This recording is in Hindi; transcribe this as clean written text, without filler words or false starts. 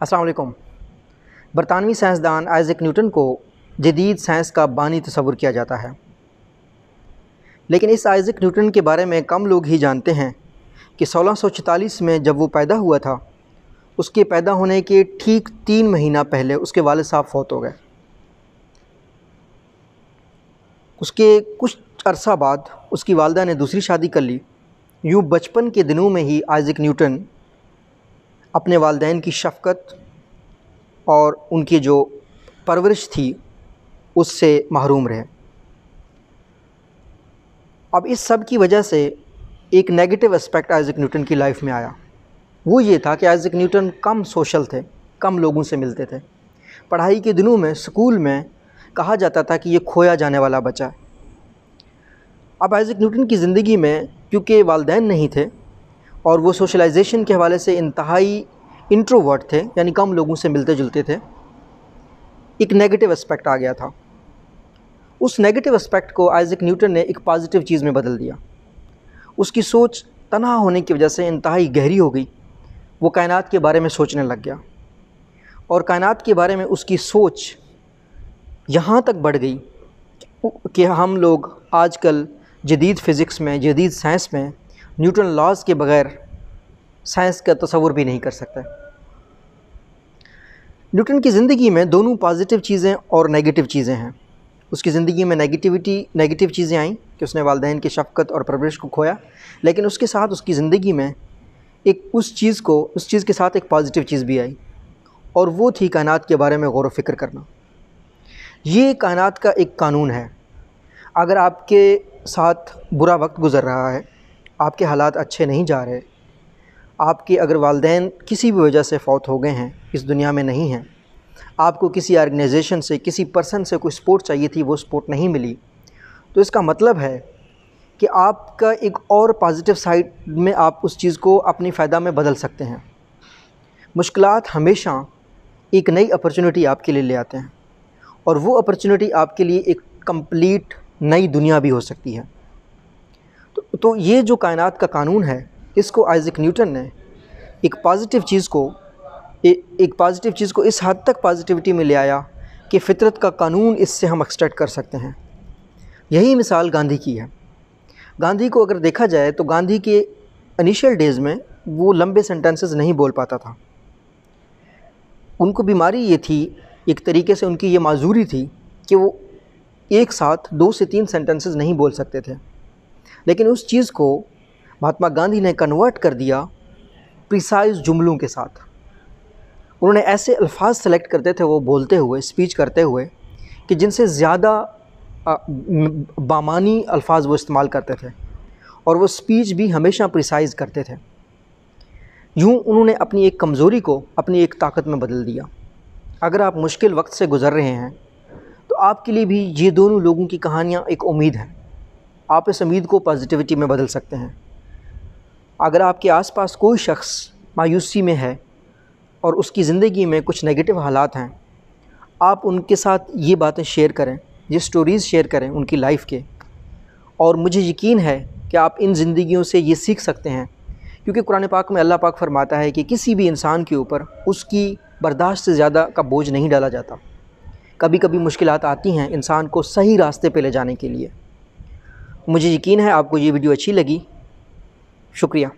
अस्सलाम वालेकुम। बरतानवी साइंसदान आइज़ैक न्यूटन को जदीद साइंस का बानी तस्वुर किया जाता है, लेकिन इस आइज़ैक न्यूटन के बारे में कम लोग ही जानते हैं कि 1644 में जब वो पैदा हुआ था, उसके पैदा होने के ठीक 3 महीना पहले उसके वालिद साहब फौत हो गए। उसके कुछ अरसा बाद उसकी वालिदा ने दूसरी शादी कर ली। यूँ बचपन के दिनों में ही आइज़ैक न्यूटन अपने वालिदैन की शफ़क़त और उनकी जो परवरिश थी उससे महरूम रहे। अब इस सब की वजह से एक नेगेटिव एस्पेक्ट आइज़ैक न्यूटन की लाइफ में आया। वो ये था कि आइज़ैक न्यूटन कम सोशल थे, कम लोगों से मिलते थे। पढ़ाई के दिनों में स्कूल में कहा जाता था कि ये खोया जाने वाला बच्चा है। अब आइज़ैक न्यूटन की ज़िंदगी में क्योंकि वालिदैन नहीं थे और वो सोशलाइजेशन के हवाले से इंतहाई इंट्रोवर्ट थे, यानी कम लोगों से मिलते जुलते थे, एक नेगेटिव एस्पेक्ट आ गया था। उस नेगेटिव एस्पेक्ट को आइज़ैक न्यूटन ने एक पॉजिटिव चीज़ में बदल दिया। उसकी सोच तन्हा होने की वजह से इंतहाई गहरी हो गई। वो कायनात के बारे में सोचने लग गया और कायनात के बारे में उसकी सोच यहाँ तक बढ़ गई कि हम लोग आजकल जदीद फ़िज़िक्स में, जदीद साइंस में न्यूटन लॉज़ के बग़ैर साइंस का तस्वुर भी नहीं कर सकते। न्यूटन की ज़िंदगी में दोनों पॉजिटिव चीज़ें और नेगेटिव चीज़ें हैं। उसकी ज़िंदगी में नेगेटिव चीज़ें आईं कि उसने वालिदैन की शफ़क़त और परवरिश को खोया, लेकिन उसके साथ उसकी ज़िंदगी में उस चीज़ के साथ एक पॉजिटिव चीज़ भी आई, और वो थी कायनात के बारे में गौर व फ़िक्र करना। ये कायनात का एक कानून है। अगर आपके साथ बुरा वक्त गुज़र रहा है, आपके हालात अच्छे नहीं जा रहे, आपके अगर वालिदैन किसी भी वजह से फ़ौत हो गए हैं, इस दुनिया में नहीं हैं, आपको किसी ऑर्गेनाइजेशन से, किसी पर्सन से कोई सपोर्ट चाहिए थी, वो सपोर्ट नहीं मिली, तो इसका मतलब है कि आपका एक और पॉजिटिव साइड में आप उस चीज़ को अपनी फ़ायदा में बदल सकते हैं। मुश्किलात हमेशा एक नई अपॉर्चुनिटी आपके लिए ले आते हैं, और वो अपॉर्चुनिटी आपके लिए एक कंप्लीट नई दुनिया भी हो सकती है। तो ये जो कायनात का कानून है, इसको आइज़ैक न्यूटन ने एक पॉजिटिव चीज़ को इस हद तक पॉजिटिविटी में ले आया कि फ़ितरत का कानून इससे हम एक्सट्रैक्ट कर सकते हैं। यही मिसाल गांधी की है। गांधी को अगर देखा जाए तो गांधी के इनिशियल डेज़ में वो लंबे सेंटेंसेस नहीं बोल पाता था। उनको बीमारी ये थी, एक तरीके से उनकी ये माजूरी थी कि वो एक साथ 2 से 3 सेंटेंसेस नहीं बोल सकते थे। लेकिन उस चीज़ को महात्मा गांधी ने कन्वर्ट कर दिया प्रिसाइज़ जुमलों के साथ। उन्होंने ऐसे अल्फाज सेलेक्ट करते थे वो बोलते हुए, स्पीच करते हुए, कि जिनसे ज़्यादा बामानी अल्फाज वो इस्तेमाल करते थे, और वो स्पीच भी हमेशा प्रिसाइज़ करते थे। यूँ उन्होंने अपनी एक कमज़ोरी को अपनी एक ताकत में बदल दिया। अगर आप मुश्किल वक्त से गुज़र रहे हैं तो आपके लिए भी ये दोनों लोगों की कहानियाँ एक उम्मीद है। आप इस उम्मीद को पॉजिटिविटी में बदल सकते हैं। अगर आपके आसपास कोई शख्स मायूसी में है और उसकी ज़िंदगी में कुछ नेगेटिव हालात हैं, आप उनके साथ ये बातें शेयर करें, ये स्टोरीज़ शेयर करें उनकी लाइफ के, और मुझे यकीन है कि आप इन ज़िंदगियों से ये सीख सकते हैं। क्योंकि कुरान पाक में अल्लाह पाक फरमाता है कि किसी भी इंसान के ऊपर उसकी बर्दाश्त से ज़्यादा का बोझ नहीं डाला जाता। कभी कभी मुश्किलात आती हैं इंसान को सही रास्ते पे ले जाने के लिए। मुझे यकीन है आपको ये वीडियो अच्छी लगी। शुक्रिया।